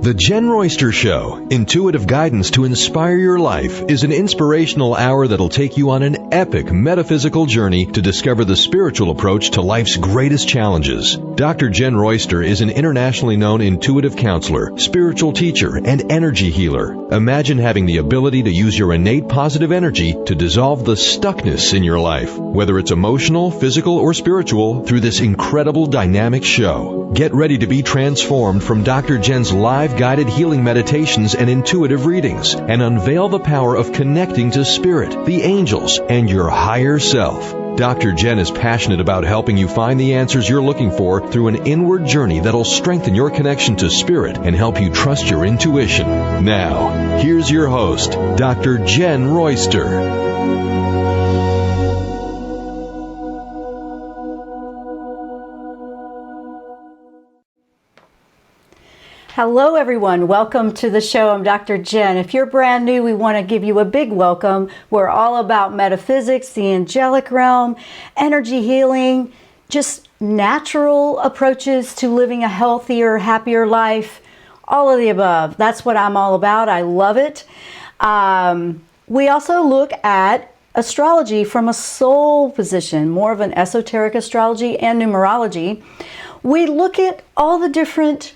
The Jenn Royster Show, intuitive guidance to inspire your life, is an inspirational hour that'll take you on an epic metaphysical journey to discover the spiritual approach to life's greatest challenges. Dr. Jenn Royster is an internationally known intuitive counselor, spiritual teacher, and energy healer. Imagine having the ability to use your innate positive energy to dissolve the stuckness in your life, whether it's emotional, physical, or spiritual, through this incredible dynamic show. Get ready to be transformed from Dr. Jenn's live guided healing meditations and intuitive readings, and unveil the power of connecting to spirit, the angels, and your higher self. Dr. Jenn is passionate about helping you find the answers you're looking for through an inward journey that'll strengthen your connection to spirit and help you trust your intuition. Now, here's your host, Dr. Jenn Royster. Hello everyone, welcome to the show. I'm Dr. Jenn. If you're brand new, we want to give you a big welcome. We're all about metaphysics, the angelic realm, energy healing, just natural approaches to living a healthier, happier life, all of the above. That's what I'm all about. I love it. We also look at astrology from a soul position, more of an esoteric astrology and numerology. We look at all the different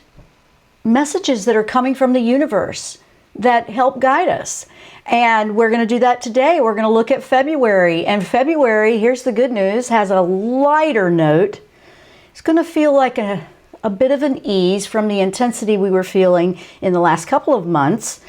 messages that are coming from the universe that help guide us. And we're going to do that today. We're going to look at February. And February, here's the good news, has a lighter note. It's going to feel like a bit of an ease from the intensity we were feeling in the last couple of months.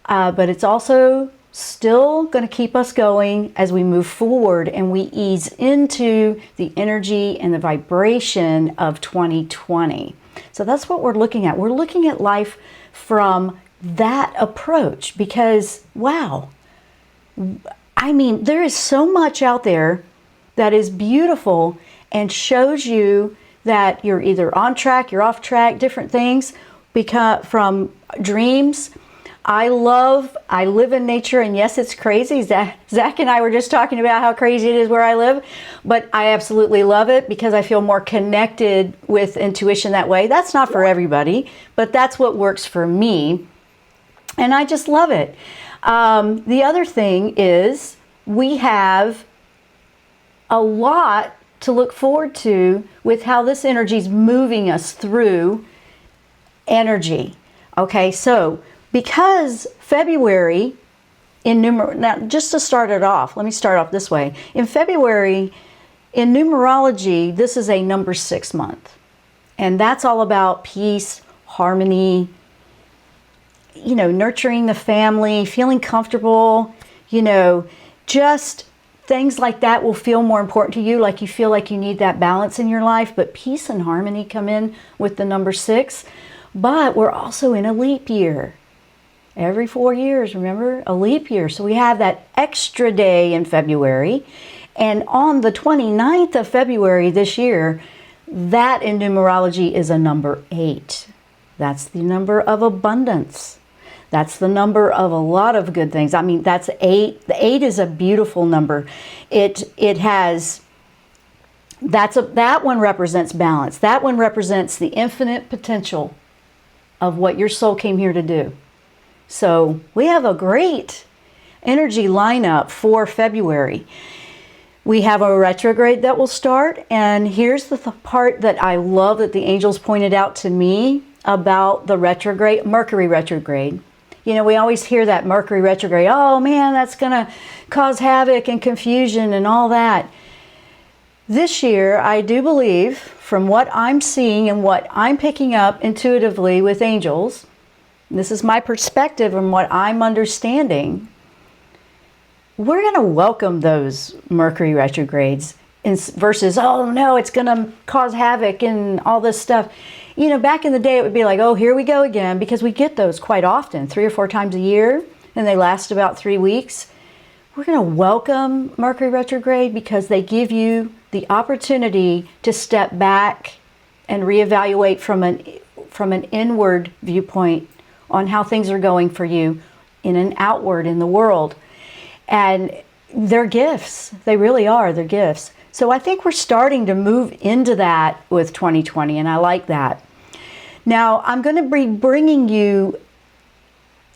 But it's also still going to keep us going as we move forward and we ease into the energy and the vibration of 2020. So that's what we're looking at. We're looking at life from that approach because, wow, I mean, there is so much out there that is beautiful and shows you that you're either on track, you're off track, different things, because from dreams. I live in nature, and yes, it's crazy. Zach and I were just talking about how crazy it is where I live, but I absolutely love it because I feel more connected with intuition that way. That's not for everybody, but that's what works for me, and I just love it. The other thing is we have a lot to look forward to with how this energy is moving us through energy. Okay, so because February now just to start it off, let me start off this way. In February, in numerology, this is a number 6 month. And that's all about peace, harmony, nurturing the family, feeling comfortable, just things like that will feel more important to you, like you feel like you need that balance in your life. But peace and harmony come in with the number 6. But we're also in a leap year. Every 4 years, remember, a leap year. So we have that extra day in February. And on the 29th of February this year, that in numerology is a number 8. That's the number of abundance. That's the number of a lot of good things. I mean, that's 8. The 8 is a beautiful number. It has, that one represents balance. That one represents the infinite potential of what your soul came here to do. So we have a great energy lineup for February. We have a retrograde that will start, and here's the part that I love that the angels pointed out to me about the retrograde, Mercury retrograde. We always hear that Mercury retrograde, oh man, that's going to cause havoc and confusion and all that. This year, I do believe, from what I'm seeing and what I'm picking up intuitively with angels, this is my perspective and what I'm understanding, we're going to welcome those Mercury retrogrades versus, oh no, it's going to cause havoc and all this stuff. Back in the day, it would be like, oh, here we go again, because we get those quite often, 3 or 4 times a year, and they last about 3 weeks. We're going to welcome Mercury retrograde because they give you the opportunity to step back and reevaluate from an inward viewpoint on how things are going for you in an outward in the world. And they're gifts. They really are. They're gifts. So I think we're starting to move into that with 2020, and I like that. Now, I'm going to be bringing you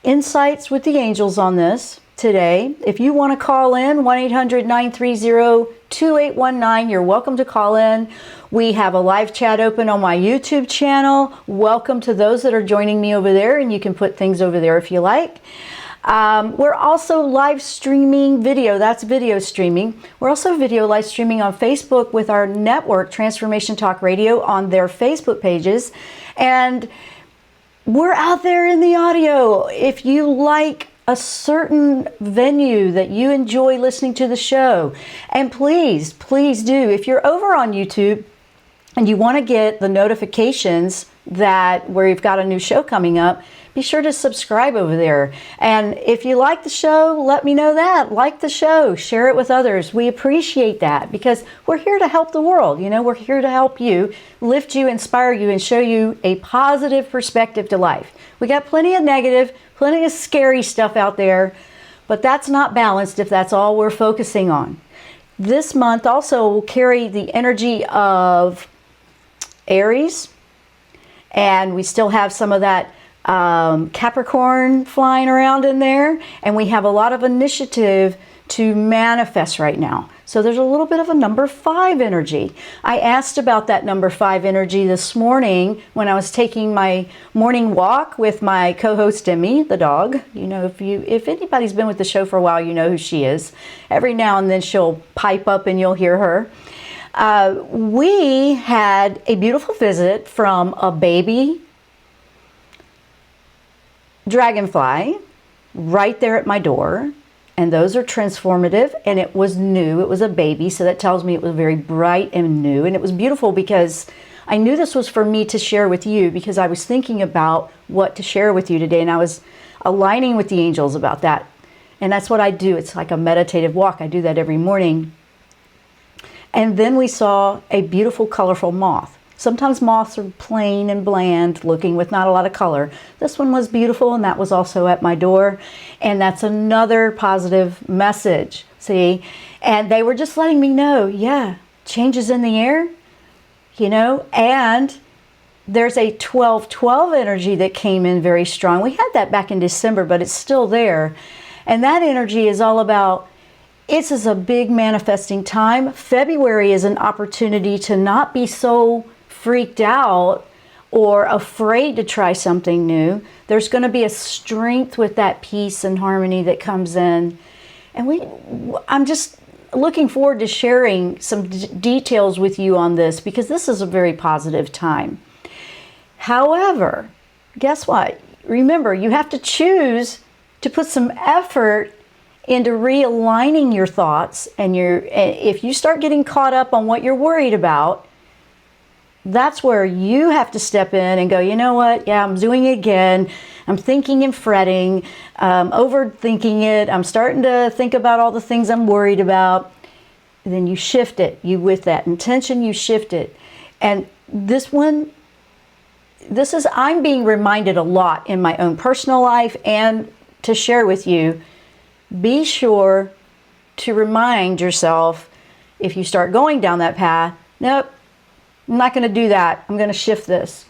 insights with the angels on this today. If you want to call in, 1-800-930-2819, you're welcome to call in. We have a live chat open on my YouTube channel. Welcome to those that are joining me over there, and you can put things over there if you like. We're also live streaming video. That's video streaming. We're also video live streaming on Facebook with our network, Transformation Talk Radio, on their Facebook pages. And we're out there in the audio. If you like a certain venue that you enjoy listening to the show, and please do, if you're over on YouTube and you want to get the notifications that where you've got a new show coming up, be sure to subscribe over there. And if you like the show, let me know that. Like the show, share it with others. We appreciate that because we're here to help the world. You know, we're here to help you, lift you, inspire you, and show you a positive perspective to life. We got plenty of negative, plenty of scary stuff out there, but that's not balanced if that's all we're focusing on. This month also will carry the energy of Aries, and we still have some of that Capricorn flying around in there, and we have a lot of initiative to manifest right now. So there's a little bit of a number 5 energy. I asked about that number 5 energy this morning when I was taking my morning walk with my co-host Emmy, the dog. You know, if anybody's been with the show for a while, you know who she is. Every now and then she'll pipe up and you'll hear her. We had a beautiful visit from a baby dragonfly right there at my door, and those are transformative, and it was new. It was a baby, so that tells me it was very bright and new, and it was beautiful because I knew this was for me to share with you because I was thinking about what to share with you today, and I was aligning with the angels about that. And that's what I do. It's like a meditative walk. I do that every morning. And then we saw a beautiful, colorful moth. Sometimes moths are plain and bland looking with not a lot of color. This one was beautiful, and that was also at my door. And that's another positive message, see? And they were just letting me know, yeah, changes in the air, you know, and there's a 12-12 energy that came in very strong. We had that back in December, but it's still there. And that energy is all about, this is a big manifesting time. February is an opportunity to not be so freaked out or afraid to try something new. There's going to be a strength with that peace and harmony that comes in. And I'm just looking forward to sharing some details with you on this because this is a very positive time. However, guess what? Remember, you have to choose to put some effort into realigning your thoughts, and if you start getting caught up on what you're worried about, that's where you have to step in and go, you know what? Yeah, I'm doing it again. I'm thinking and fretting, overthinking it. I'm starting to think about all the things I'm worried about. And then you shift it. With that intention, you shift it. And I'm being reminded a lot in my own personal life and to share with you. Be sure to remind yourself if you start going down that path, nope, I'm not going to do that. I'm going to shift this.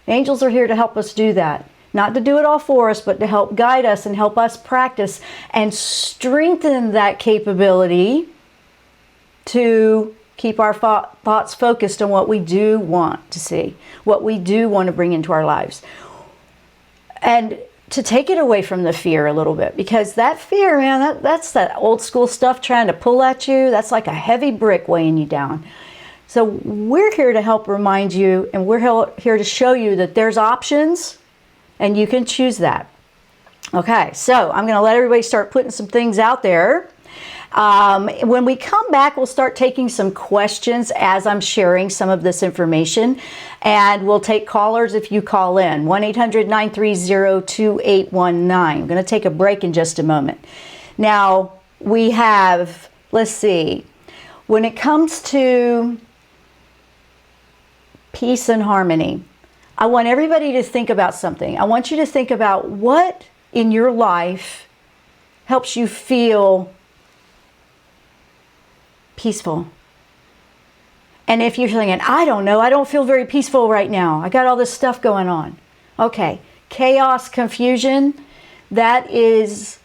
Angels are here to help us do that. Not to do it all for us, but to help guide us and help us practice and strengthen that capability to keep our thoughts focused on what we do want to see, what we do want to bring into our lives. And to take it away from the fear a little bit, because that fear, man, that's that old school stuff trying to pull at you. That's like a heavy brick weighing you down. So we're here to help remind you, and we're here to show you that there's options and you can choose that. Okay, so I'm going to let everybody start putting some things out there. When we come back, we'll start taking some questions as I'm sharing some of this information, and we'll take callers if you call in. 1-800-930-2819. I'm going to take a break in just a moment. Now, we have, let's see, when it comes to peace and harmony, I want everybody to think about something. I want you to think about what in your life helps you feel peaceful. And if you're thinking, I don't know, I don't feel very peaceful right now, I got all this stuff going on. Okay, chaos, confusion, that is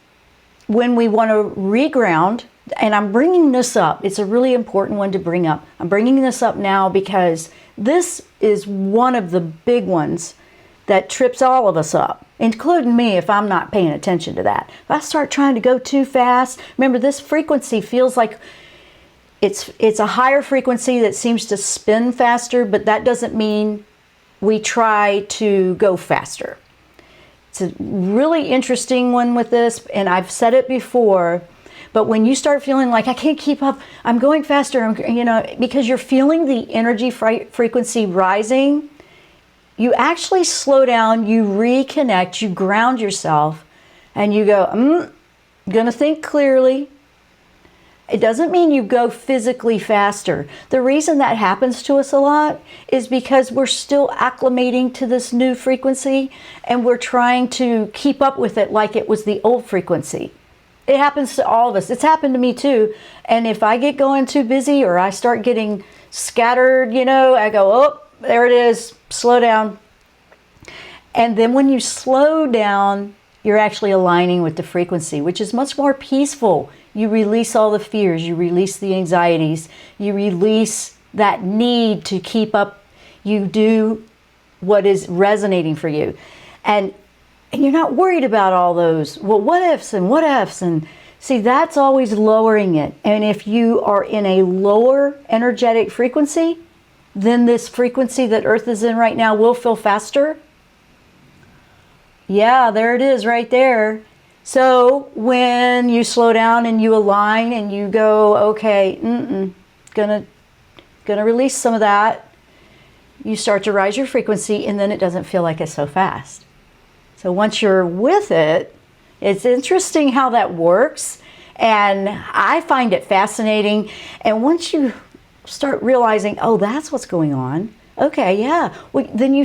when we want to reground. And I'm bringing this up. It's a really important one to bring up. I'm bringing this up now because this is one of the big ones that trips all of us up, including me if I'm not paying attention to that. If I start trying to go too fast, remember this frequency feels like it's a higher frequency that seems to spin faster, but that doesn't mean we try to go faster. It's a really interesting one with this, and I've said it before. But when you start feeling like I can't keep up, I'm going faster, because you're feeling the energy frequency rising, you actually slow down, you reconnect, you ground yourself, and you go, I'm going to think clearly. It doesn't mean you go physically faster. The reason that happens to us a lot is because we're still acclimating to this new frequency, and we're trying to keep up with it like it was the old frequency. It happens to all of us. It's happened to me too. And if I get going too busy or I start getting scattered, I go, oh, there it is, slow down. And then when you slow down, you're actually aligning with the frequency, which is much more peaceful. You release all the fears, you release the anxieties, you release that need to keep up. You do what is resonating for you. And you're not worried about all those, well, what ifs and what ifs. And see, that's always lowering it. And if you are in a lower energetic frequency, then this frequency that Earth is in right now will feel faster. Yeah, there it is right there. So when you slow down and you align and you go, okay, gonna release some of that, you start to rise your frequency, and then it doesn't feel like it's so fast. So once you're with it, it's interesting how that works, and I find it fascinating. And once you start realizing, oh, that's what's going on, okay, yeah, well, then you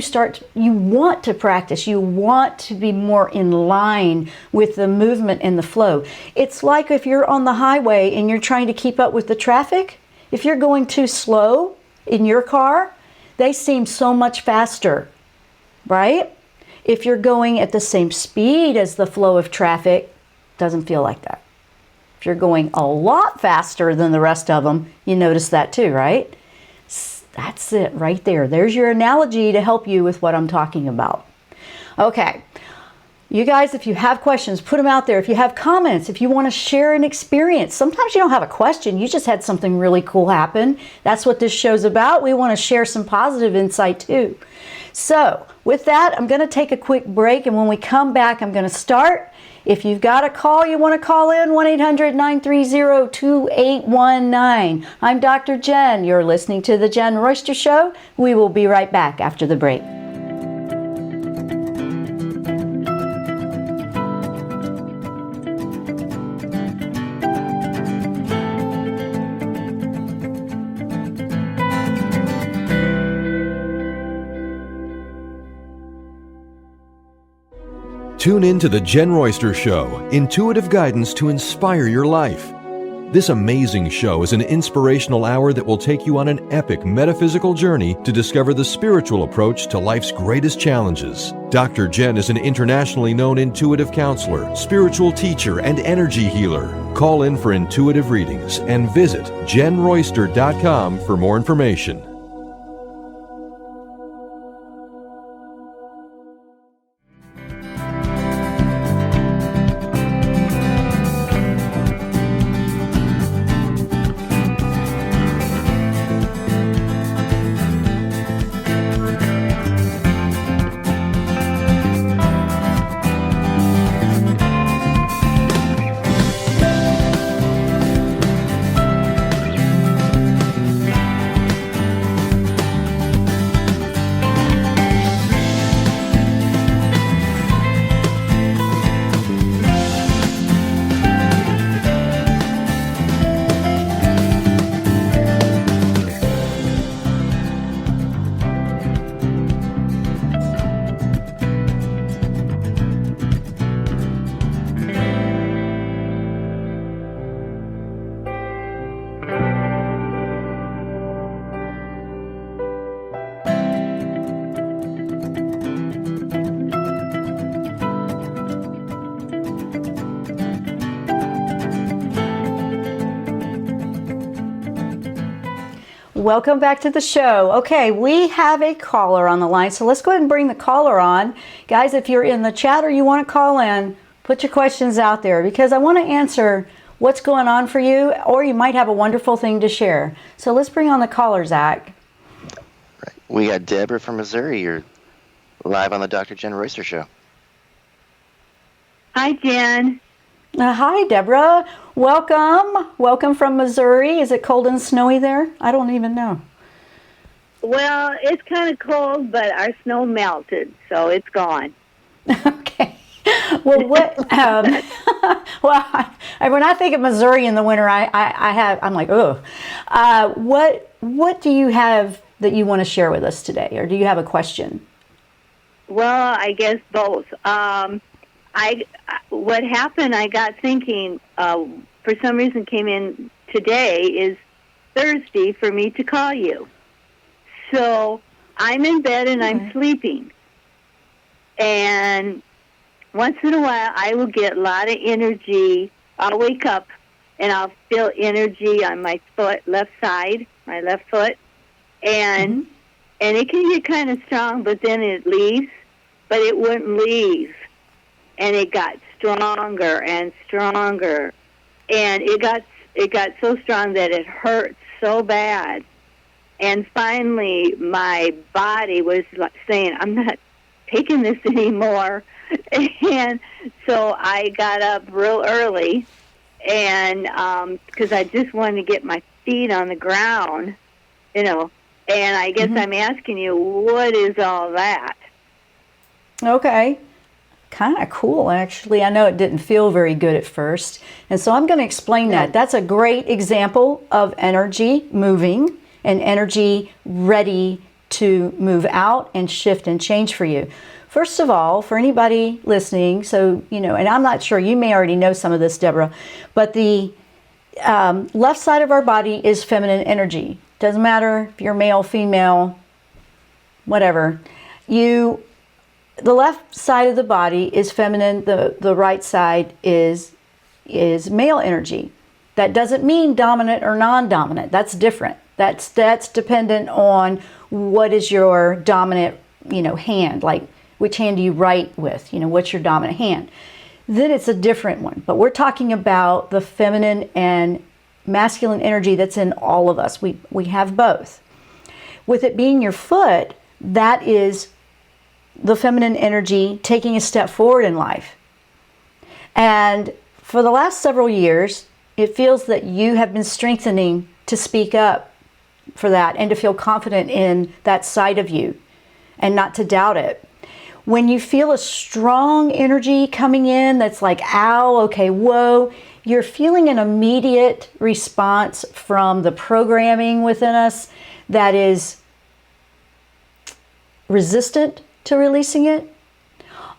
want to practice, you want to be more in line with the movement and the flow. It's like if you're on the highway and you're trying to keep up with the traffic, if you're going too slow in your car, they seem so much faster, right? If you're going at the same speed as the flow of traffic, it doesn't feel like that. If you're going a lot faster than the rest of them, you notice that too, right? That's it right there. There's your analogy to help you with what I'm talking about. Okay. You guys, if you have questions, put them out there. If you have comments, if you want to share an experience, sometimes you don't have a question, you just had something really cool happen. That's what this show's about. We want to share some positive insight too. So with that, I'm going to take a quick break, and when we come back, I'm going to start. If you've got a call you want to call in, 1-800-930-2819. I'm Dr. Jenn. You're listening to The Jenn Royster Show. We will be right back after the break. Tune in to The Jenn Royster Show, intuitive guidance to inspire your life. This amazing show is an inspirational hour that will take you on an epic metaphysical journey to discover the spiritual approach to life's greatest challenges. Dr. Jenn is an internationally known intuitive counselor, spiritual teacher, and energy healer. Call in for intuitive readings and visit JennRoyster.com for more information. Welcome back to the show. Okay, we have a caller on the line, so let's go ahead and bring the caller on. Guys, if you're in the chat or you want to call in, put your questions out there because I want to answer what's going on for you, or you might have a wonderful thing to share. So let's bring on the caller, Zach. Right. We got Deborah from Missouri. You're live on the Dr. Jenn Royster Show. Hi, Jen. Hi, Deborah. Welcome. Welcome from Missouri. Is it cold and snowy there? I don't even know. Well, it's kind of cold, but our snow melted, so it's gone. Okay. Well, what? Well, when I think of Missouri in the winter, I'm like, oh. What do you have that you want to share with us today, or do you have a question? Well, I guess both. What happened, I got thinking, for some reason came in today, is Thursday for me to call you. So I'm in bed and I'm sleeping. And once in a while I will get a lot of energy. I'll wake up and I'll feel energy on my foot, left side, my left foot. And it can get kind of strong, but then it leaves. But it wouldn't leave. And it got stronger and stronger, and it got so strong that it hurt so bad. And finally, my body was like saying, "I'm not taking this anymore." And so I got up real early, and because I just wanted to get my feet on the ground, And I guess I'm asking you, what is all that? Okay. Kind of cool, actually. I know it didn't feel very good at first. And so I'm going to explain that. That's a great example of energy moving and energy ready to move out and shift and change for you. First of all, for anybody listening, so, and I'm not sure, you may already know some of this, Deborah, but the left side of our body is feminine energy. Doesn't matter if you're male, female, whatever. The left side of the body is feminine, the right side is male energy. That doesn't mean dominant or non-dominant. That's different. That's dependent on what is your dominant, hand, like which hand do you write with, what's your dominant hand. Then it's a different one. But we're talking about the feminine and masculine energy that's in all of us. We have both. With it being your foot, that is the feminine energy taking a step forward in life. And for the last several years, it feels that you have been strengthening to speak up for that and to feel confident in that side of you and not to doubt it. When you feel a strong energy coming in that's like, ow, okay, whoa, you're feeling an immediate response from the programming within us that is resistant to releasing it.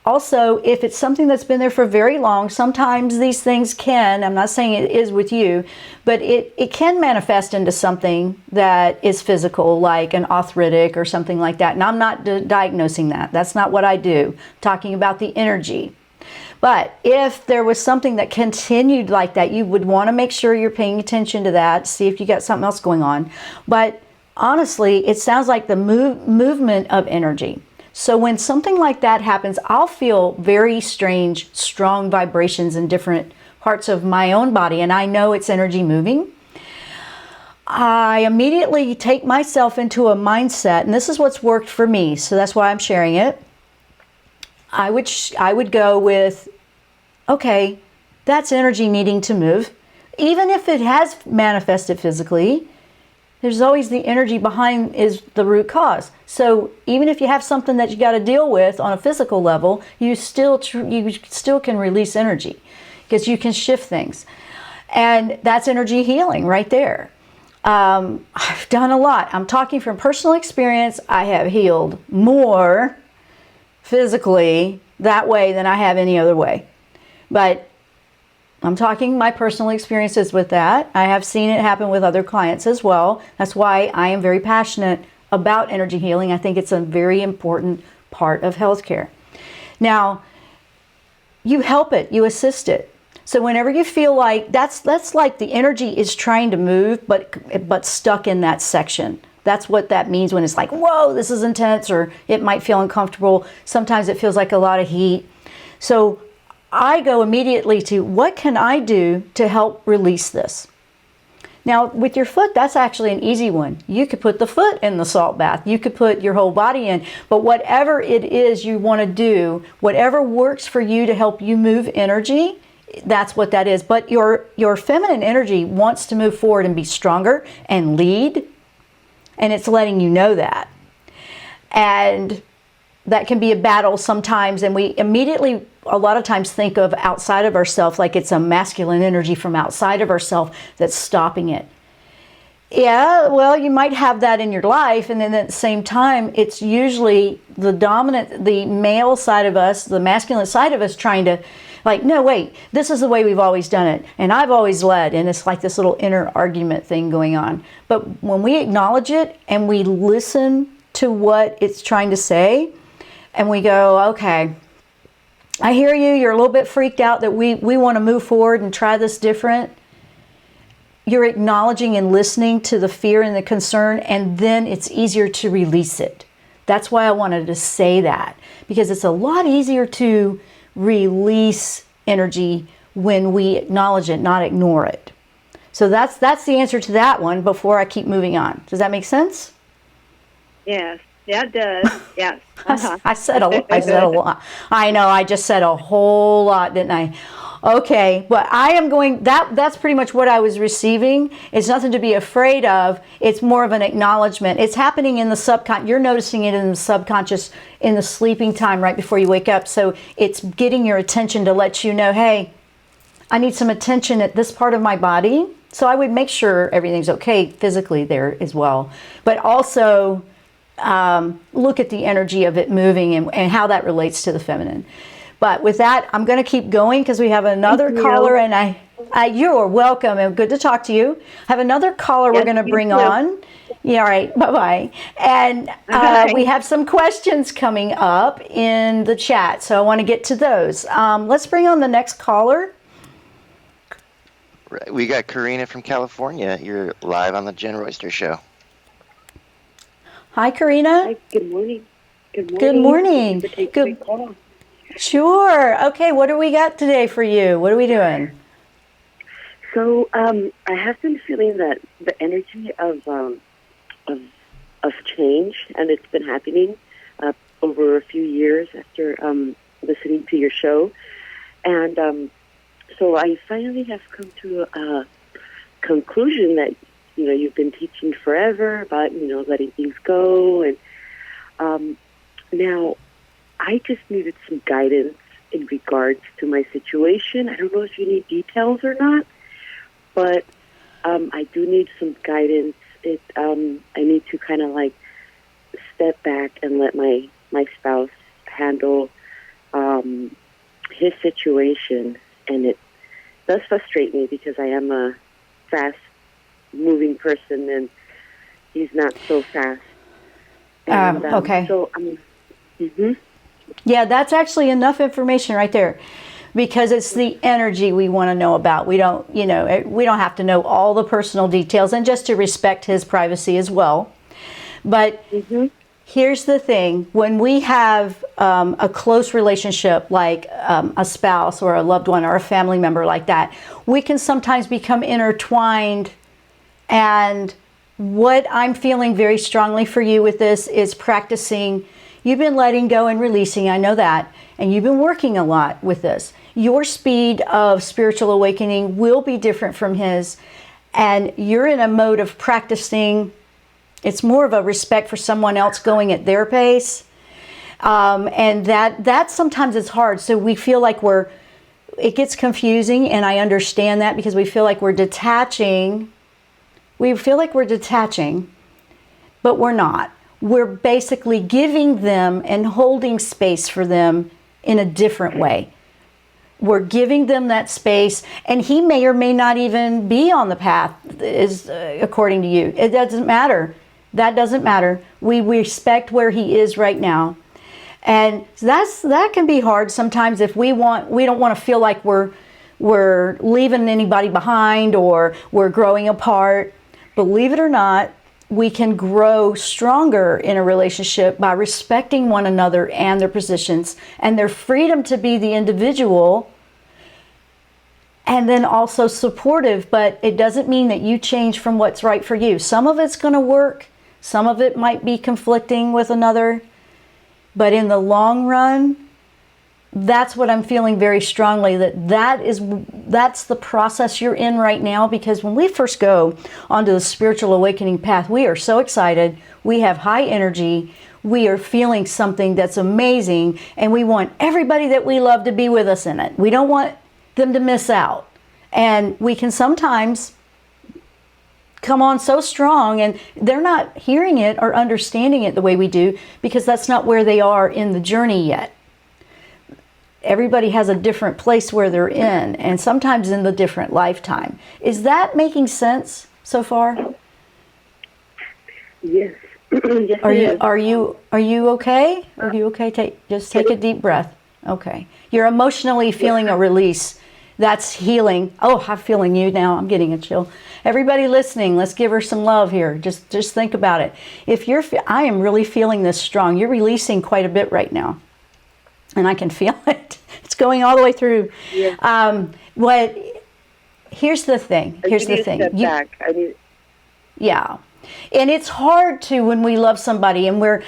Also, if it's something that's been there for very long, sometimes these things can, I'm not saying it is with you, but it can manifest into something that is physical, like an arthritic or something like that. And I'm not diagnosing that. That's not what I do. I'm talking about the energy. But if there was something that continued like that, you would want to make sure you're paying attention to that, see if you got something else going on. But honestly, it sounds like the movement of energy. So when something like that happens, I'll feel very strange, strong vibrations in different parts of my own body, and I know it's energy moving. I immediately take myself into a mindset, and this is what's worked for me, so that's why I'm sharing it. I would go with, okay, that's energy needing to move. Even if it has manifested physically, there's always the energy behind is the root cause. So even if you have something that you got to deal with on a physical level, you still can release energy because you can shift things. And that's energy healing right there. I've done a lot. I'm talking from personal experience. I have healed more physically that way than I have any other way. But I'm talking my personal experiences with that. I have seen it happen with other clients as well. That's why I am very passionate about energy healing. I think it's a very important part of healthcare. Now, you help it, you assist it. So whenever you feel like that's like the energy is trying to move, but stuck in that section. That's what that means when it's like, whoa, this is intense, or it might feel uncomfortable. Sometimes it feels like a lot of heat. So I go immediately to, what can I do to help release this? Now, with your foot, that's actually an easy one. You could put the foot in the salt bath. You could put your whole body in. But whatever it is you want to do, whatever works for you to help you move energy, that's what that is. But your feminine energy wants to move forward and be stronger and lead. And it's letting you know that. And that can be a battle sometimes. And we immediately, a lot of times, think of outside of ourselves, like it's a masculine energy from outside of ourselves that's stopping it. Yeah, well, you might have that in your life, and then at the same time, it's usually the dominant, the male side of us, the masculine side of us trying to, like, no, wait, this is the way we've always done it, and I've always led, and it's like this little inner argument thing going on. But when we acknowledge it and we listen to what it's trying to say, and we go, okay, I hear you, you're a little bit freaked out that we want to move forward and try this different. You're acknowledging and listening to the fear and the concern, and then it's easier to release it. That's why I wanted to say that, because it's a lot easier to release energy when we acknowledge it, not ignore it. So that's the answer to that one before I keep moving on. Does that make sense? Yes. Yeah, it does. Yes. Uh-huh. I said a lot. I know, I just said a whole lot, didn't I? Okay, but I am going, that's pretty much what I was receiving. It's nothing to be afraid of. It's more of an acknowledgement. It's happening in the subconscious. You're noticing it in the subconscious in the sleeping time right before you wake up. So it's getting your attention to let you know, hey, I need some attention at this part of my body. So I would make sure everything's okay physically there as well. But also look at the energy of it moving and how that relates to the feminine. But with that, I'm going to keep going because we have another caller, and you're welcome and good to talk to you. I have another caller we're going to bring on. Yeah, all right. Bye-bye. And we have some questions coming up in the chat, so I want to get to those. Let's bring on the next caller. We got Karina from California. You're live on the Jenn Royster Show. Hi, Karina. Hi, good morning. Good morning. Good. Sure. Okay, what do we got today for you? What are we doing? So I have been feeling that the energy of change, and it's been happening over a few years after listening to your show. And so I finally have come to a conclusion that, you know, you've been teaching forever about, you know, letting things go. And now I just needed some guidance in regards to my situation. I don't know if you need details or not, but I do need some guidance. I need to kind of like step back and let my spouse handle his situation. And it does frustrate me because I am a fast-moving person and he's not so fast. And, okay. So, Yeah, that's actually enough information right there, because it's the energy we want to know about. We don't, we don't have to know all the personal details, and just to respect his privacy as well. But here's the thing: when we have a close relationship, like a spouse or a loved one or a family member like that, we can sometimes become intertwined. And what I'm feeling very strongly for you with this is practicing. You've been letting go and releasing, I know that, and you've been working a lot with this. Your speed of spiritual awakening will be different from his, and you're in a mode of practicing. It's more of a respect for someone else going at their pace, and that sometimes is hard. So we feel like it gets confusing, and I understand that, because we feel like we're detaching. We feel like we're detaching, but we're not. We're basically giving them and holding space for them in a different way. We're giving them that space, and he may or may not even be on the path, according to you. It doesn't matter. That doesn't matter. We respect where he is right now. And that can be hard sometimes if we don't want to feel like we're we're leaving anybody behind or we're growing apart. Believe it or not, we can grow stronger in a relationship by respecting one another and their positions and their freedom to be the individual, and then also supportive. But it doesn't mean that you change from what's right for you. Some of it's going to work. Some of it might be conflicting with another. But in the long run, that's what I'm feeling very strongly, that's the process you're in right now. Because when we first go onto the spiritual awakening path, we are so excited. We have high energy. We are feeling something that's amazing. And we want everybody that we love to be with us in it. We don't want them to miss out. And we can sometimes come on so strong and they're not hearing it or understanding it the way we do, because that's not where they are in the journey yet. Everybody has a different place where they're in, and sometimes in the different lifetime. Is that making sense so far? Yes. Yes, Are you okay? Are you okay? Take a deep breath. Okay. You're emotionally feeling a release. That's healing. Oh, I'm feeling you now. I'm getting a chill. Everybody listening, let's give her some love here. Just think about it. I am really feeling this strong. You're releasing quite a bit right now. And I can feel it. It's going all the way through. Yeah. Here's the thing. Yeah. And it's hard to, when we love somebody and we're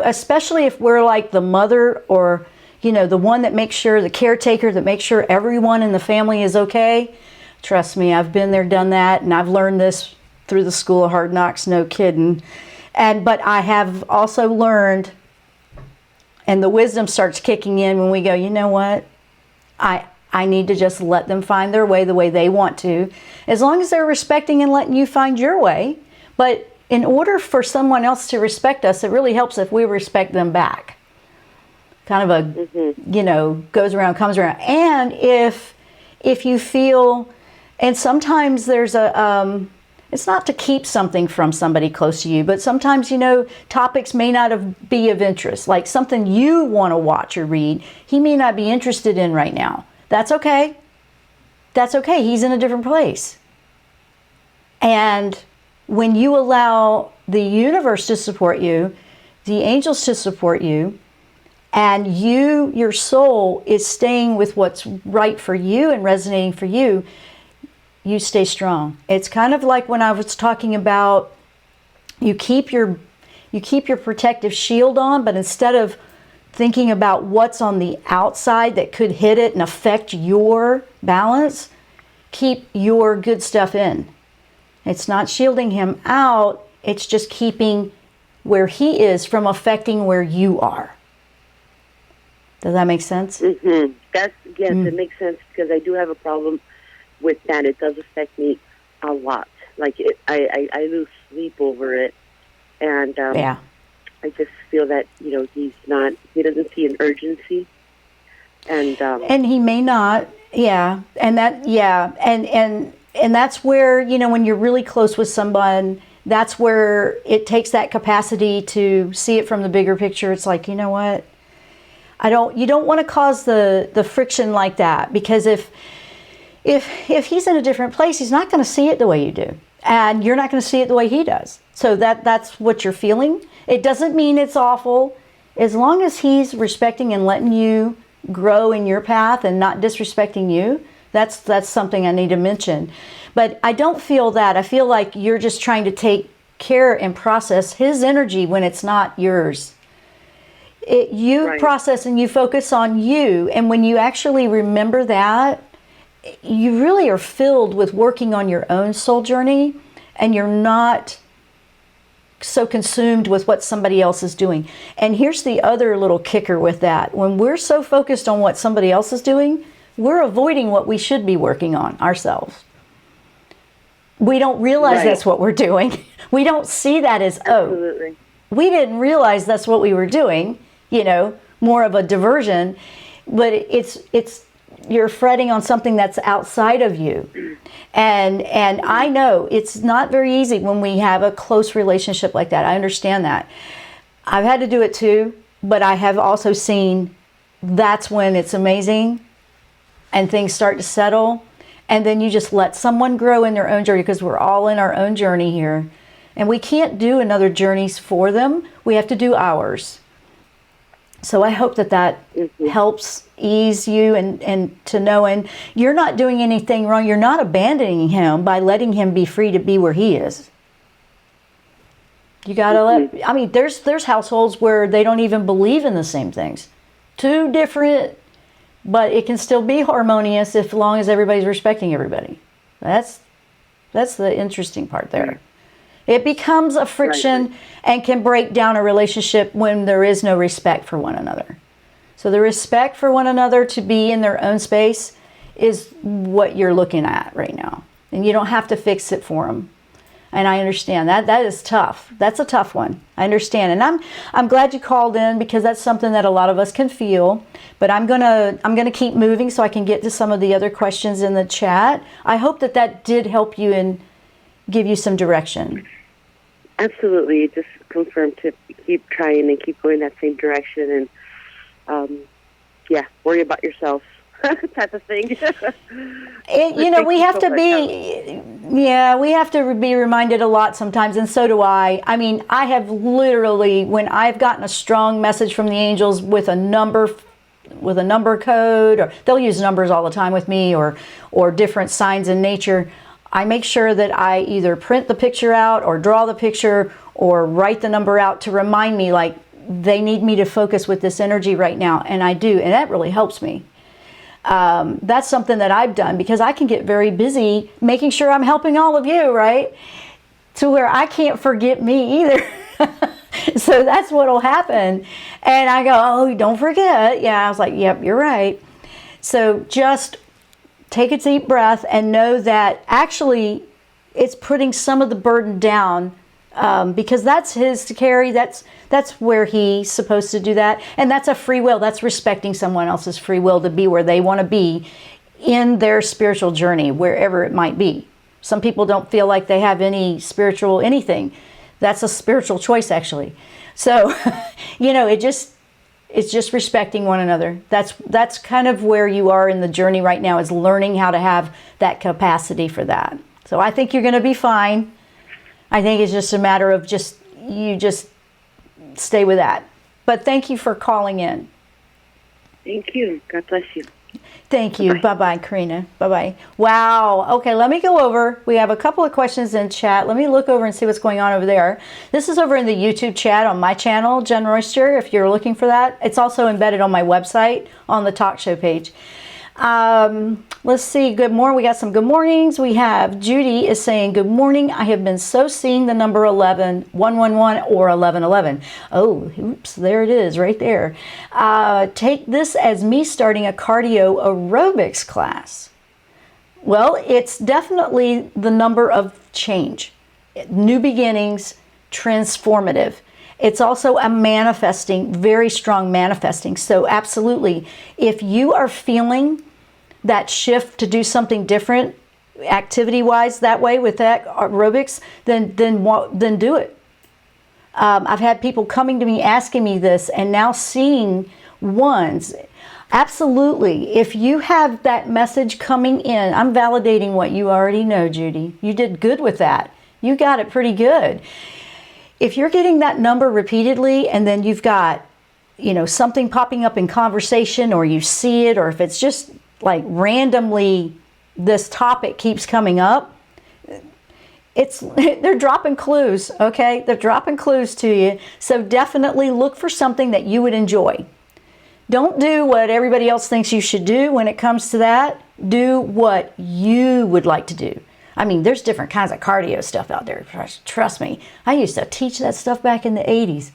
especially if we're like the mother or, the one that makes sure, the caretaker that makes sure everyone in the family is okay. Trust me, I've been there, done that, and I've learned this through the School of Hard Knocks, no kidding. But I have also learned, and the wisdom starts kicking in when we go, you know what? I need to just let them find their way the way they want to, as long as they're respecting and letting you find your way. But in order for someone else to respect us, it really helps if we respect them back. Kind of a, goes around, comes around. And if you feel, and sometimes there's it's not to keep something from somebody close to you, but sometimes, topics may not be of interest, like something you want to watch or read, he may not be interested in right now. That's okay. That's okay. He's in a different place. And when you allow the universe to support you, the angels to support you, and your soul is staying with what's right for you and resonating for you, you stay strong. It's kind of like when I was talking about you keep your protective shield on, but instead of thinking about what's on the outside that could hit it and affect your balance, keep your good stuff in. It's not shielding him out, it's just keeping where he is from affecting where you are. Does that make sense? Mm-hmm. It makes sense, because I do have a problem with that. It does affect me a lot. Like I lose sleep over it, and I just feel that he doesn't see an urgency, and he may not, and that's where when you're really close with someone, that's where it takes that capacity to see it from the bigger picture. It's like, you know what, you don't want to cause the friction like that, because if he's in a different place, he's not going to see it the way you do, and you're not going to see it the way he does. So that's what you're feeling. It doesn't mean it's awful, as long as he's respecting and letting you grow in your path and not disrespecting you. That's something I need to mention. But I don't feel that. I feel like you're just trying to take care and process his energy when it's not yours. Process and you focus on you, and when you actually remember that, you really are filled with working on your own soul journey, and you're not so consumed with what somebody else is doing. And here's the other little kicker with that. When we're so focused on what somebody else is doing, we're avoiding what we should be working on ourselves. We don't realize that's what we're doing. We don't see that as, we didn't realize that's what we were doing, more of a diversion, but it's you're fretting on something that's outside of you. And I know it's not very easy when we have a close relationship like that. I understand that. I've had to do it too, but I have also seen that's when it's amazing. and things start to settle. And then you just let someone grow in their own journey, because we're all in our own journey here. And we can't do another journeys for them. We have to do ours. So I hope that helps ease you and to know. And you're not doing anything wrong. You're not abandoning him by letting him be free to be where he is. You got to let, I mean, there's households where they don't even believe in the same things. Two different, but it can still be harmonious as long as everybody's respecting everybody. That's the interesting part there. It becomes a friction and can break down a relationship when there is no respect for one another. So the respect for one another to be in their own space is what you're looking at right now. And you don't have to fix it for them. And I understand that is tough. That's a tough one. I understand. And I'm glad you called in, because that's something that a lot of us can feel. But I'm gonna keep moving so I can get to some of the other questions in the chat. I hope that did help you and give you some direction. Absolutely. Just confirm to keep trying and keep going that same direction, and worry about yourself type of thing. We have to be, we have to be reminded a lot sometimes, and so do I. I mean, I have literally, when I've gotten a strong message from the angels with a number code, or they'll use numbers all the time with me, or different signs in nature, I make sure that I either print the picture out or draw the picture or write the number out to remind me, like, they need me to focus with this energy right now. And I do. And that really helps me. That's something that I've done, because I can get very busy making sure I'm helping all of you, right? To where I can't forget me either. So that's what'll happen. And I go, oh, don't forget. Yeah, I was like, yep, you're right. So just take a deep breath and know that actually it's putting some of the burden down, because that's his to carry. That's where he's supposed to do that. And that's a free will. That's respecting someone else's free will to be where they want to be in their spiritual journey, wherever it might be. Some people don't feel like they have any spiritual anything. That's a spiritual choice, actually. So, it's just respecting one another. That's kind of where you are in the journey right now, is learning how to have that capacity for that. So I think you're going to be fine. I think it's just a matter of just stay with that. But thank you for calling in. Thank you. God bless you. Thank you. Bye-bye, Karina. Bye-bye. Wow. Okay, let me go over. We have a couple of questions in chat. Let me look over and see what's going on over there. This is over in the YouTube chat on my channel, Jenn Royster, if you're looking for that. It's also embedded on my website on the talk show page. Let's see. Good morning. We got some good mornings. We have Judy is saying, good morning. I have been so seeing the number 11, 111 or 1111. Oh, oops, there it is right there. Take this as me starting a cardio aerobics class. Well, it's definitely the number of change, new beginnings, transformative. It's also a manifesting, very strong manifesting. So absolutely, if you are feeling that shift to do something different, activity-wise, that way with that aerobics, then do it. I've had people coming to me asking me this, and now seeing ones. Absolutely, if you have that message coming in, I'm validating what you already know, Judy. You did good with that. You got it pretty good. If you're getting that number repeatedly, and then you've got, something popping up in conversation, or you see it, or if it's just like randomly this topic keeps coming up, they're dropping clues, okay? They're dropping clues to you. So definitely look for something that you would enjoy. Don't do what everybody else thinks you should do when it comes to that. Do what you would like to do. I mean, there's different kinds of cardio stuff out there. Trust me. I used to teach that stuff back in the 80s.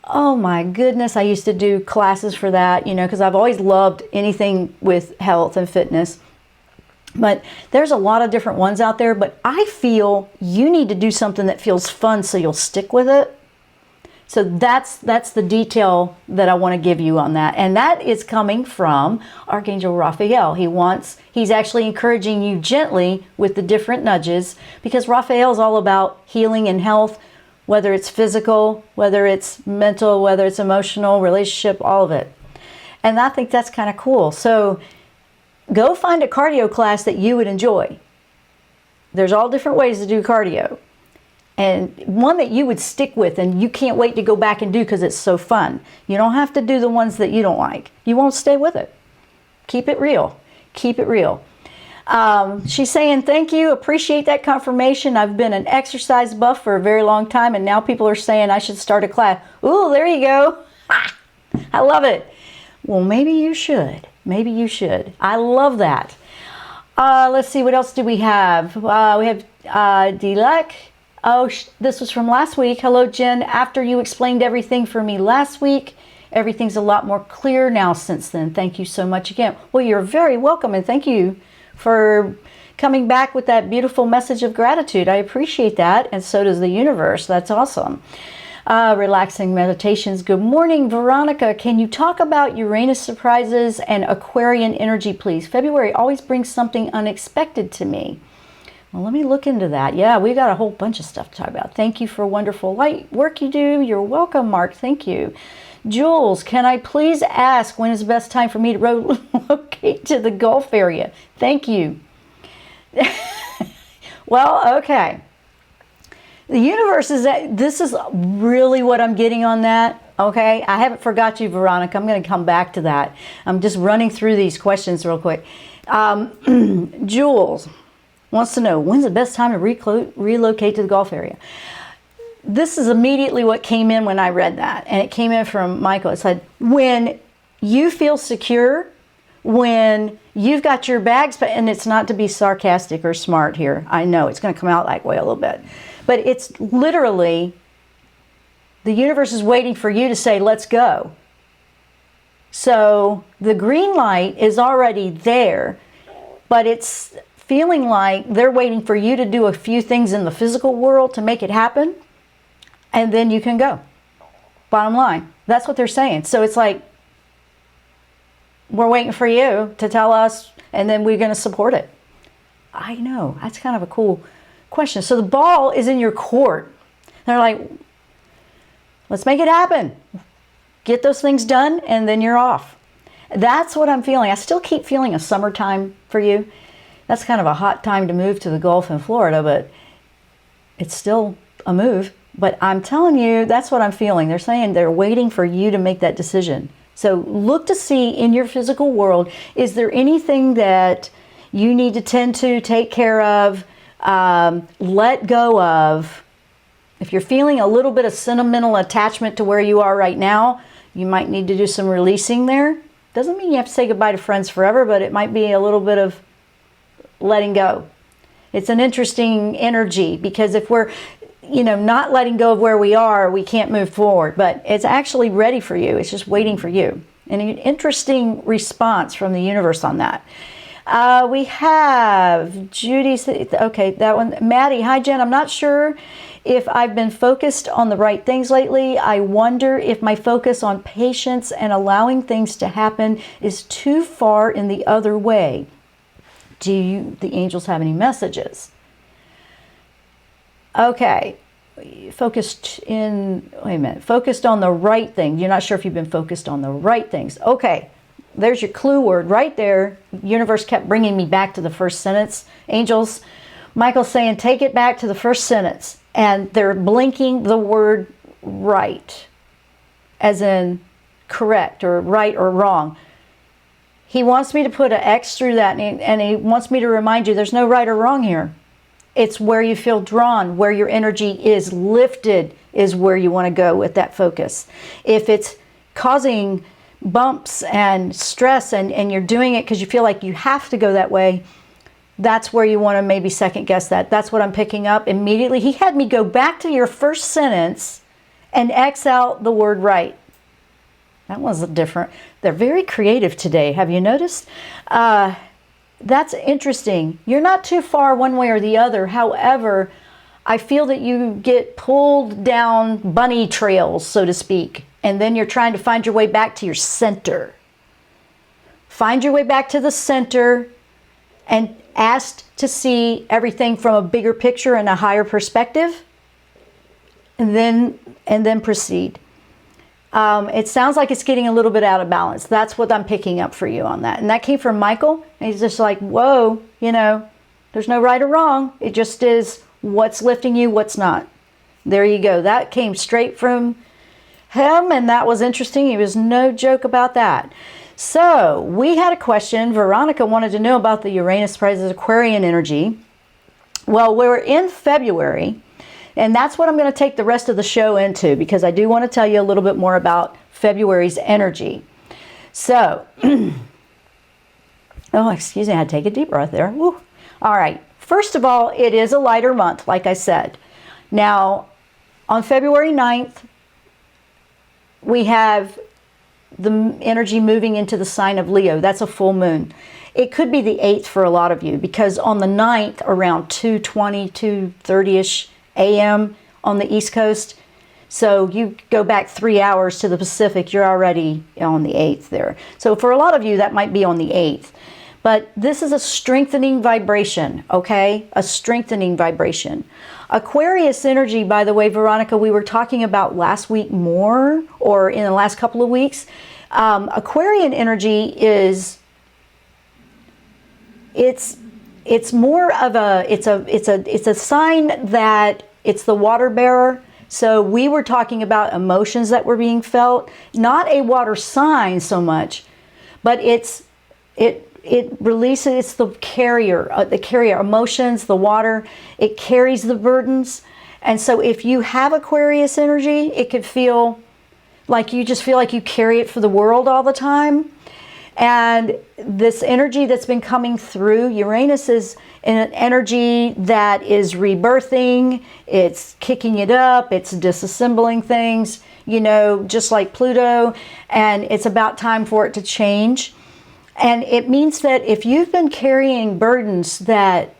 Oh my goodness, I used to do classes for that, because I've always loved anything with health and fitness. But there's a lot of different ones out there, but I feel you need to do something that feels fun so you'll stick with it. So that's the detail that I want to give you on that. And that is coming from Archangel Raphael. He's actually encouraging you gently with the different nudges, because Raphael is all about healing and health, whether it's physical, whether it's mental, whether it's emotional, relationship, all of it. And I think that's kind of cool. So go find a cardio class that you would enjoy. There's all different ways to do cardio. And one that you would stick with and you can't wait to go back and do because it's so fun. You don't have to do the ones that you don't like. You won't stay with it. Keep it real. Keep it real. She's saying, thank you, appreciate that confirmation. I've been an exercise buff for a very long time, and now people are saying I should start a class. Ooh, there you go. I love it. Well, maybe you should. Maybe you should. I love that. Let's see, what else do we have? We have Dilek. Oh, this was from last week. Hello, Jen. After you explained everything for me last week, everything's a lot more clear now since then. Thank you so much again. Well, you're very welcome, and thank you for coming back with that beautiful message of gratitude. I appreciate that, and so does the universe. That's awesome. Relaxing meditations. Good morning, Veronica. Can you talk about Uranus surprises and Aquarian energy, please? February always brings something unexpected to me. Well, let me look into that. Yeah, we got a whole bunch of stuff to talk about. Thank you for wonderful light work you do. You're welcome, Mark. Thank you. Jules, can I please ask when is the best time for me to relocate to the Gulf area? Thank you. Well, okay. The universe is that, this is really what I'm getting on that, okay? I haven't forgot you, Veronica. I'm going to come back to that. I'm just running through these questions real quick. Jules wants to know, when's the best time to relocate to the Gulf area? This is immediately what came in when I read that, and it came in from Michael. It said, when you feel secure, when you've got your bags, and it's not to be sarcastic or smart here. I know it's going to come out that way a little bit. But it's literally, the universe is waiting for you to say, let's go. So the green light is already there, but it's feeling like they're waiting for you to do a few things in the physical world to make it happen. And then you can go. Bottom line. That's what they're saying. So it's like, we're waiting for you to tell us, and then we're going to support it. I know. That's kind of a cool question. So the ball is in your court. They're like, let's make it happen. Get those things done, and then you're off. That's what I'm feeling. I still keep feeling a summertime for you. That's kind of a hot time to move to the Gulf in Florida, but it's still a move. But I'm telling you, that's what I'm feeling. They're saying they're waiting for you to make that decision. So look to see in your physical world, is there anything that you need to tend to, take care of, let go of? If you're feeling a little bit of sentimental attachment to where you are right now, you might need to do some releasing there. Doesn't mean you have to say goodbye to friends forever, but it might be a little bit of letting go. It's an interesting energy, because if we're not letting go of where we are, we can't move forward, but it's actually ready for you. It's just waiting for you. And an interesting response from the universe on that. We have Judy, okay, that one. Maddie, hi Jen, I'm not sure if I've been focused on the right things lately. I wonder if my focus on patience and allowing things to happen is too far in the other way. Do the angels have any messages? Okay, focused on the right thing. You're not sure if you've been focused on the right things. Okay, there's your clue word right there. Universe kept bringing me back to the first sentence. Angels, Michael's saying, take it back to the first sentence. And they're blinking the word right, as in correct or right or wrong. He wants me to put an X through that, and he wants me to remind you there's no right or wrong here. It's where you feel drawn, where your energy is lifted is where you want to go with that focus. If it's causing bumps and stress and you're doing it because you feel like you have to go that way, that's where you want to maybe second guess that. That's what I'm picking up immediately. He had me go back to your first sentence and X out the word right. That was different. They're very creative today. Have you noticed? That's interesting. You're not too far one way or the other. However, I feel that you get pulled down bunny trails, so to speak, and then you're trying to find your way back to your center. Find your way back to the center and ask to see everything from a bigger picture and a higher perspective, and then proceed. It sounds like it's getting a little bit out of balance. That's what I'm picking up for you on that. And that came from Michael. And he's just like, whoa, you know, there's no right or wrong. It just is what's lifting you, what's not. There you go. That came straight from him, and that was interesting. He was no joke about that. So we had a question. Veronica wanted to know about the Uranus prizes Aquarian energy. Well, we're in February, and that's what I'm going to take the rest of the show into, because I do want to tell you a little bit more about February's energy. So, oh, excuse me, I had to take a deep breath there. Woo. All right. First of all, it is a lighter month, like I said. Now, on February 9th, we have the energy moving into the sign of Leo. That's a full moon. It could be the 8th for a lot of you, because on the 9th, around 2:20, 2:30-ish a.m. on the East Coast, so you go back 3 hours to the Pacific, you're already on the 8th there. So for a lot of you, that might be on the 8th. But this is a strengthening vibration, okay? A strengthening vibration. Aquarius energy, by the way, Veronica, we were talking about last week more, or in the last couple of weeks. Aquarian energy is, it's more of a, it's a sign that it's the water bearer. So we were talking about emotions that were being felt, not a water sign so much, but it releases, it's the carrier emotions, the water, it carries the burdens. And so if you have Aquarius energy, it could feel like you just feel like you carry it for the world all the time. And this energy that's been coming through, Uranus is an energy that is rebirthing, it's kicking it up, it's disassembling things, you know, just like Pluto, and it's about time for it to change. And it means that if you've been carrying burdens that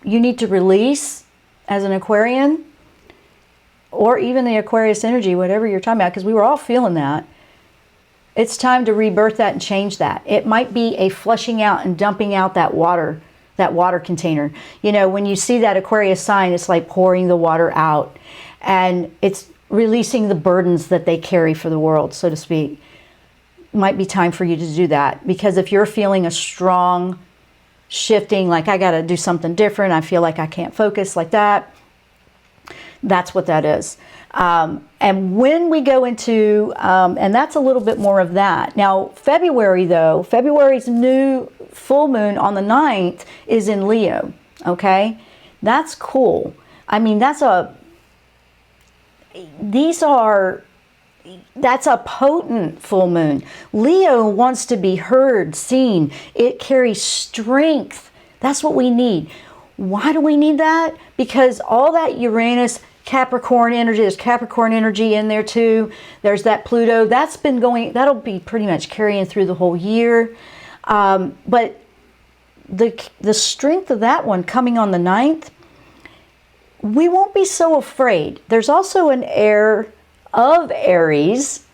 you need to release as an Aquarian, or even the Aquarius energy, whatever you're talking about, because we were all feeling that, it's time to rebirth that and change that. It might be a flushing out and dumping out that water container. You know, when you see that Aquarius sign, it's like pouring the water out, and it's releasing the burdens that they carry for the world, so to speak. Might be time for you to do that, because if you're feeling a strong shifting, like I got to do something different, I feel like I can't focus like that, that's what that is. And when we go into, and that's a little bit more of that. Now, February though, February's new full moon on the 9th is in Leo, okay? That's cool. I mean, that's a potent full moon. Leo wants to be heard, seen. It carries strength. That's what we need. Why do we need that? Because all that Uranus, Capricorn energy, there's Capricorn energy in there too. There's that Pluto. That's been going, that'll be pretty much carrying through the whole year. But the strength of that one coming on the 9th, we won't be so afraid. There's also an air of Aries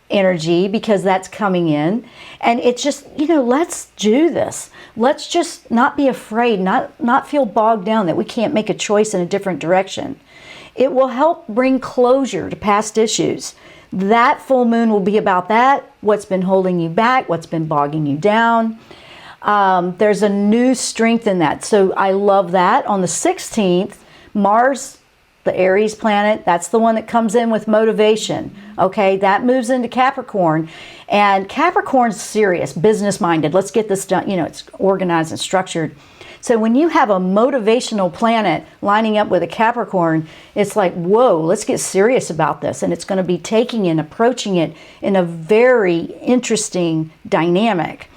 energy, because that's coming in, and it's just, you know, let's do this. Let's just not be afraid, not feel bogged down that we can't make a choice in a different direction. It will help bring closure to past issues. That full moon will be about that, what's been holding you back, what's been bogging you down. There's a new strength in that, so I love that. On the 16th, Mars, the Aries planet, that's the one that comes in with motivation. Okay, that moves into Capricorn, and Capricorn's serious, business-minded. Let's get this done. You know, it's organized and structured. So when you have a motivational planet lining up with a Capricorn, it's like, whoa, let's get serious about this. And it's going to be taking and approaching it in a very interesting dynamic.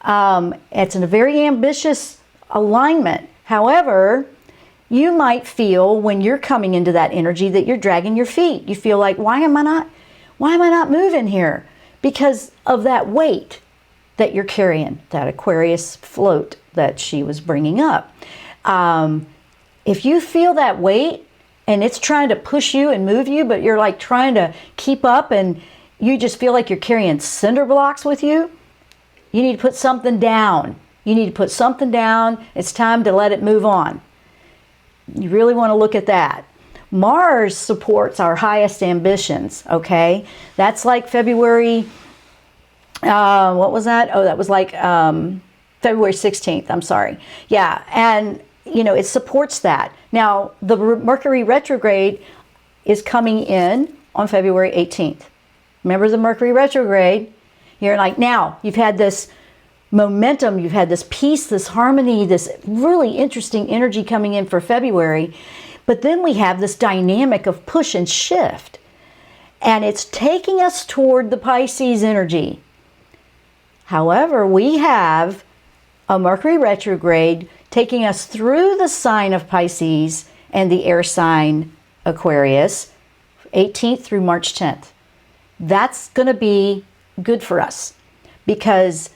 It's in a very ambitious alignment. However, you might feel when you're coming into that energy that you're dragging your feet. You feel like, why am I not moving here? Because of that weight that you're carrying, that Aquarius float that she was bringing up. If you feel that weight and it's trying to push you and move you, but you're like trying to keep up and you just feel like you're carrying cinder blocks with you, you need to put something down. You need to put something down. It's time to let it move on. You really want to look at that. Mars supports our highest ambitions, okay? That's like February, what was that? Oh, that was like February 16th, I'm sorry. Yeah, and it supports that. Now, the Mercury Retrograde is coming in on February 18th. Remember the Mercury Retrograde? You're like, now, you've had this momentum, you've had this peace, this harmony, this really interesting energy coming in for February. But then we have this dynamic of push and shift. And it's taking us toward the Pisces energy. However, we have a Mercury retrograde taking us through the sign of Pisces and the air sign Aquarius, 18th through March 10th. That's going to be good for us because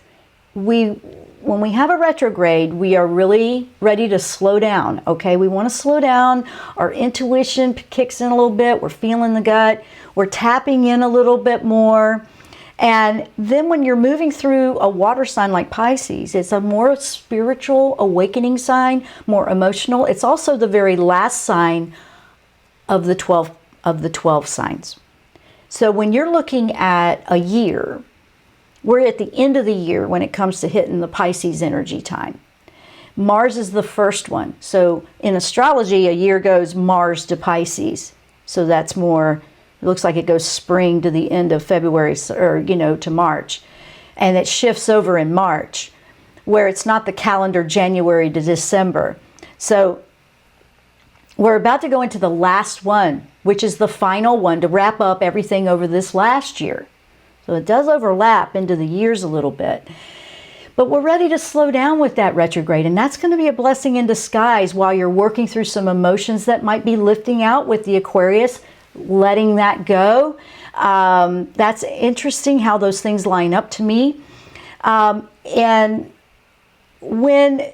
when we have a retrograde, we are really ready to slow down, okay? We want to slow down. Our intuition kicks in a little bit. We're feeling the gut. We're tapping in a little bit more. And then when you're moving through a water sign like Pisces, it's a more spiritual awakening sign, more emotional. It's also the very last sign of the 12 signs. So when you're looking at a year, we're at the end of the year when it comes to hitting the Pisces energy time. Mars is the first one. So in astrology, a year goes Mars to Pisces. So that's more, it looks like it goes spring to the end of February, or, to March. And it shifts over in March, where it's not the calendar January to December. So we're about to go into the last one, which is the final one to wrap up everything over this last year. So it does overlap into the years a little bit. But we're ready to slow down with that retrograde, and that's going to be a blessing in disguise while you're working through some emotions that might be lifting out with the Aquarius, letting that go. That's interesting how those things line up to me. And when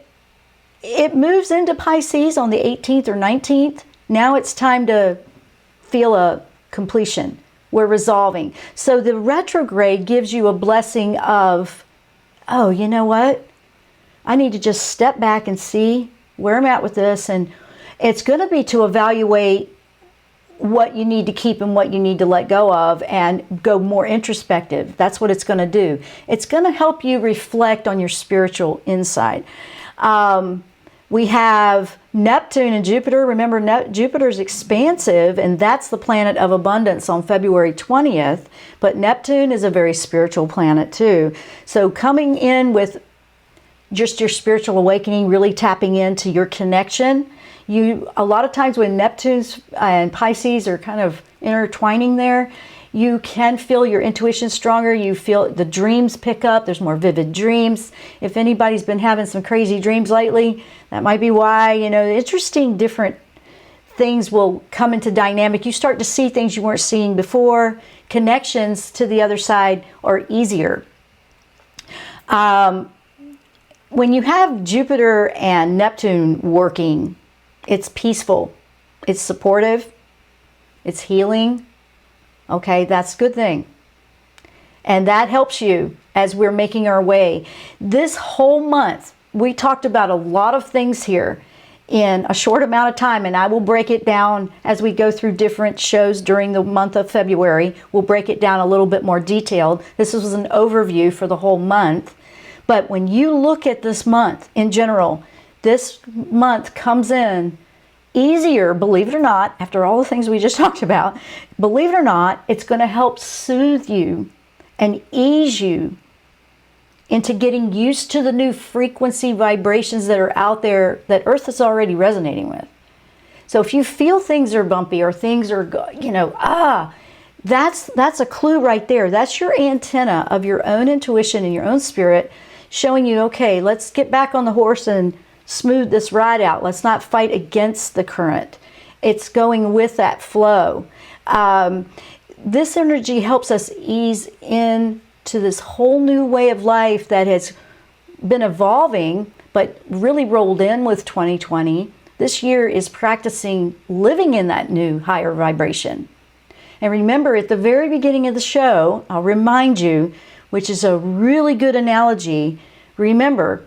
it moves into Pisces on the 18th or 19th, now it's time to feel a completion. We're resolving. So the retrograde gives you a blessing of, oh, you know what? I need to just step back and see where I'm at with this. And it's going to be to evaluate what you need to keep and what you need to let go of and go more introspective. That's what it's going to do. It's going to help you reflect on your spiritual inside. We have Neptune and Jupiter. Remember, Jupiter's expansive, and that's the planet of abundance on February 20th. But Neptune is a very spiritual planet too. So coming in with just your spiritual awakening, really tapping into your connection. A lot of times when Neptune's and Pisces are kind of intertwining there, you can feel your intuition stronger. You feel the dreams pick up. There's more vivid dreams. If anybody's been having some crazy dreams lately, that might be why. Interesting different things will come into dynamic. You start to see things you weren't seeing before. Connections to the other side are easier. When you have Jupiter and Neptune working, it's peaceful. It's supportive. It's healing. Okay, that's a good thing. And that helps you as we're making our way. This whole month, we talked about a lot of things here in a short amount of time, and I will break it down as we go through different shows during the month of February. We'll break it down a little bit more detailed. This was an overview for the whole month. But when you look at this month in general, this month comes in easier, believe it or not, after all the things we just talked about. Believe it or not, it's going to help soothe you and ease you into getting used to the new frequency vibrations that are out there that Earth is already resonating with. So if you feel things are bumpy or things are, that's a clue right there. That's your antenna of your own intuition and your own spirit showing you, okay, let's get back on the horse and smooth this ride out. Let's not fight against the current. It's going with that flow. This energy helps us ease into this whole new way of life that has been evolving, but really rolled in with 2020. This year is practicing living in that new higher vibration. And remember, at the very beginning of the show, I'll remind you, which is a really good analogy. Remember,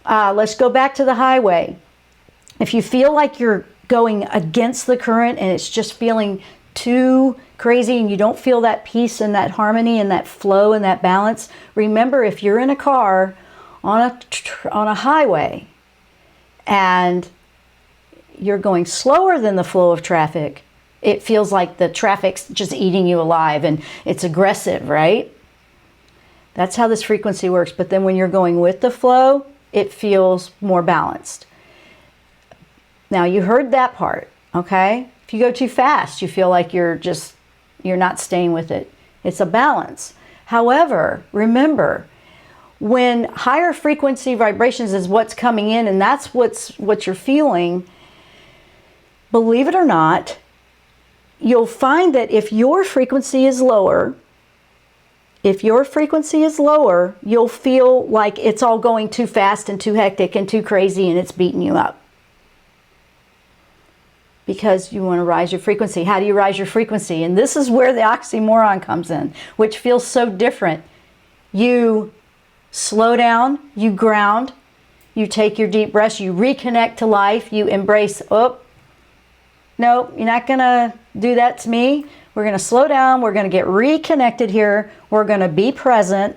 let's go back to the highway. If you feel like you're going against the current and it's just feeling too crazy and you don't feel that peace and that harmony and that flow and that balance, remember, if you're in a car on a highway and you're going slower than the flow of traffic, it feels like the traffic's just eating you alive and it's aggressive, right? That's how this frequency works. But then when you're going with the flow, it feels more balanced. Now, you heard that part, okay? If you go too fast, you feel like you're not staying with it. It's a balance. However, remember, when higher frequency vibrations is what's coming in and that's what you're feeling, believe it or not, you'll find that if your frequency is lower, you'll feel like it's all going too fast and too hectic and too crazy and it's beating you up. Because you want to rise your frequency. How do you rise your frequency? And this is where the oxymoron comes in, which feels so different. You slow down, you ground, you take your deep breaths, you reconnect to life, you embrace, oh, no, you're not going to do that to me. We're going to slow down. We're going to get reconnected here. We're going to be present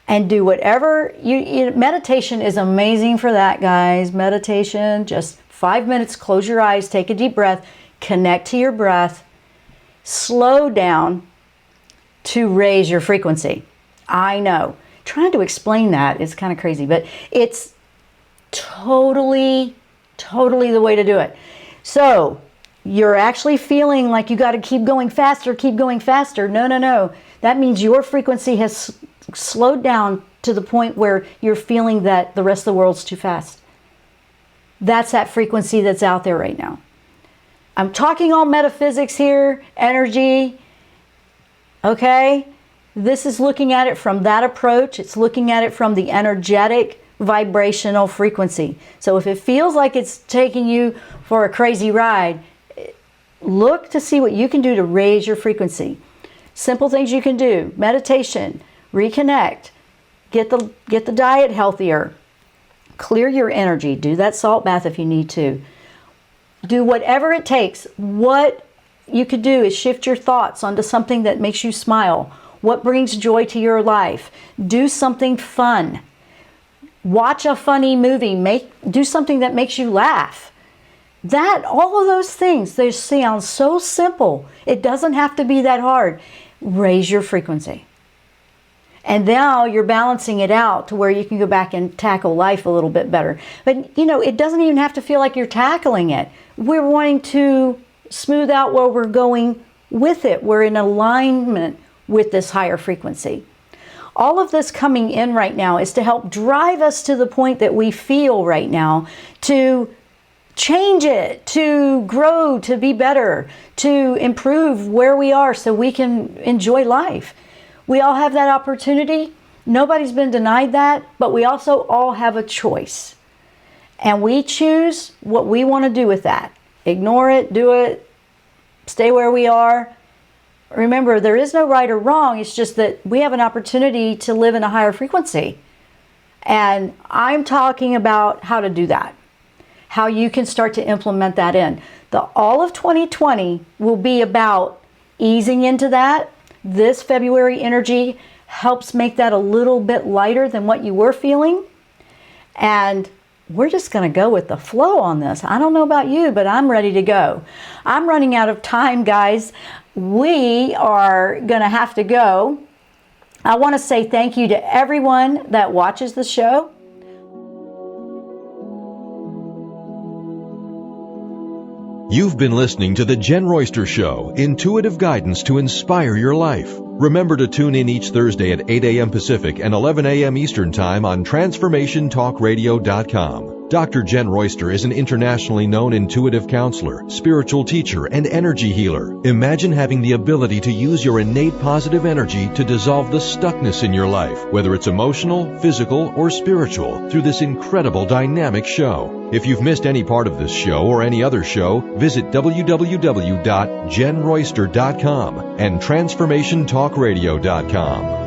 and do whatever meditation is amazing for that, guys. Meditation, just 5 minutes, close your eyes, take a deep breath, connect to your breath, slow down to raise your frequency. I know. Trying to explain that is kind of crazy, but it's totally the way to do it. So you're actually feeling like you got to keep going faster. No. That means your frequency has slowed down to the point where you're feeling that the rest of the world's too fast. That's that frequency that's out there right now. I'm talking all metaphysics here, energy, okay? This is looking at it from that approach. It's looking at it from the energetic vibrational frequency. So if it feels like it's taking you for a crazy ride, look to see what you can do to raise your frequency. Simple things you can do: meditation, reconnect, get the diet healthier, clear your energy, do that salt bath if you need to. Do whatever it takes. What you could do is shift your thoughts onto something that makes you smile. What brings joy to your life? Do something fun. Watch a funny movie. Do something that makes you laugh. All of those things, they sound so simple. It doesn't have to be that hard. Raise your frequency. And now you're balancing it out to where you can go back and tackle life a little bit better. But, it doesn't even have to feel like you're tackling it. We're wanting to smooth out where we're going with it. We're in alignment with this higher frequency. All of this coming in right now is to help drive us to the point that we feel right now, to change it, to grow, to be better, to improve where we are so we can enjoy life. We all have that opportunity. Nobody's been denied that, but we also all have a choice. And we choose what we want to do with that. Ignore it, do it, stay where we are. Remember, there is no right or wrong. It's just that we have an opportunity to live in a higher frequency. And I'm talking about how to do that, how you can start to implement that in. All of 2020 will be about easing into that. This February energy helps make that a little bit lighter than what you were feeling. And we're just going to go with the flow on this. I don't know about you, but I'm ready to go. I'm running out of time, guys. We are going to have to go. I want to say thank you to everyone that watches the show. You've been listening to the Jenn Royster Show, intuitive guidance to inspire your life. Remember to tune in each Thursday at 8 a.m. Pacific and 11 a.m. Eastern Time on TransformationTalkRadio.com. Dr. Jenn Royster is an internationally known intuitive counselor, spiritual teacher, and energy healer. Imagine having the ability to use your innate positive energy to dissolve the stuckness in your life, whether it's emotional, physical, or spiritual, through this incredible dynamic show. If you've missed any part of this show or any other show, visit www.JennRoyster.com and TransformationTalkRadio.com.